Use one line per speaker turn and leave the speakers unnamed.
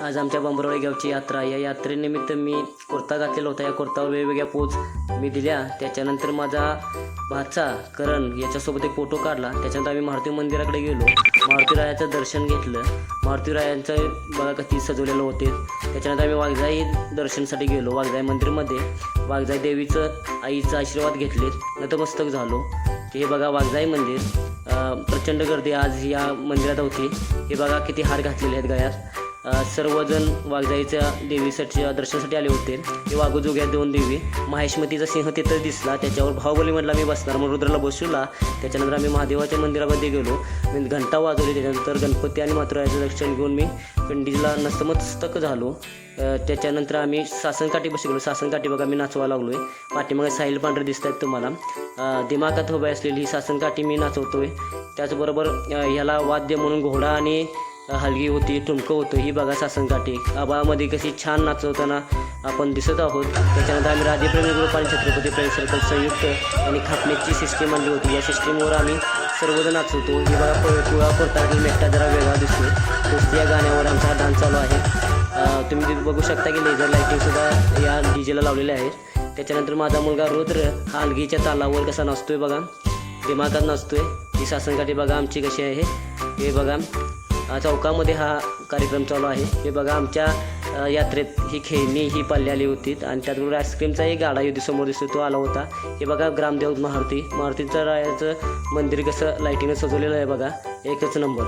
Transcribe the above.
आज आमच्या बांबरवाडी गावची यात्रा. या यात्रेनिमित्त मी कुर्ता घातलेला होता. या कुर्तावर वेगवेगळ्या पोज मी दिल्या. त्याच्यानंतर माझा भाचा करण याच्यासोबत एक फोटो काढला. त्याच्यानंतर आम्ही मारुती मंदिराकडे गेलो. मारुती रायाचं दर्शन घेतलं. मारुती रायांचं बघा किती सजवलेलं होते. त्याच्यानंतर आम्ही वाघजाई दर्शनासाठी गेलो. वाघजाई मंदिरमध्ये वाघजाई देवीचं आईचा आशीर्वाद घेतले. नतमस्तक झालो. हे बघा वाघजाई मंदिर. प्रचंड गर्दी आज या मंदिरात होती. हे बघा किती हार घातलेले आहेत गळ्यात. सर्वजण वाघजाईच्या देवीसाठी दर्शनासाठी आले होते. हे वाघोजोग्या दोन देवी. माहेशमतीचा सिंह तिथं दिसला. त्याच्यावर भाहुबली म्हटला मी बसणार म्हणून रुद्राला बसवला. त्याच्यानंतर आम्ही महादेवाच्या मंदिरामध्ये गेलो. मी घंटा वाजवली. त्याच्यानंतर गणपती आणि मातृरायाचं दर्शन घेऊन मी पिंडीला नतमस्तक झालो. त्याच्यानंतर आम्ही सासनकाठी बशी गेलो. सासनकाठी बघा मी नाचवा लागलो आहे. पाठीमागे साहिल पांढरे दिसत आहेत तुम्हाला. दिमागात उभी असलेली ही सासनकाठी मी नाचवतोय. त्याचबरोबर ह्याला वाद्य म्हणून घोडा आणि हलगी होती, ठुमकं होतं. ही बघा सासनकाठी आबाळामध्ये कशी छान नाचवताना आपण दिसत आहोत. त्याच्यानंतर आम्ही राजेप्रेमी ग्रुप आणि छत्रपती प्रेम सर्कल संयुक्त यांनी खापण्याची सिस्टीम आणली होती. या सिस्टीमवर आम्ही सर्वजण नाचवतो. ही बघा पिवळा कुर्ता आणि मेकटा जरा वेगळा दिसतो. तोच या गाण्यावर आमचा हा डान्स चालू आहे. तुम्ही बघू शकता की लेझर लाईटिंगसुद्धा या डीजेला लावलेल्या आहेत. त्याच्यानंतर माझा मुलगा रुद्र हा हलगीच्या तालावर कसा नाचतोय बघा, दिमागात नाचतोय. ही सासनकाठी बघा आमची कशी आहे. हे बघा चौकामध्ये हा कार्यक्रम चालू आहे. हे बघा आमच्या यात्रेत ही खेळणी ही पाळली आली होती. आणि त्याचबरोबर आईस्क्रीमचा एक गाडा युद्ध समोर दिसतो तो आला होता. हे बघा ग्रामदेवत मारुतीचं रायाचं मंदिर कसं लाईटिंगनं सजवलेलं आहे बघा. एकच नंबर.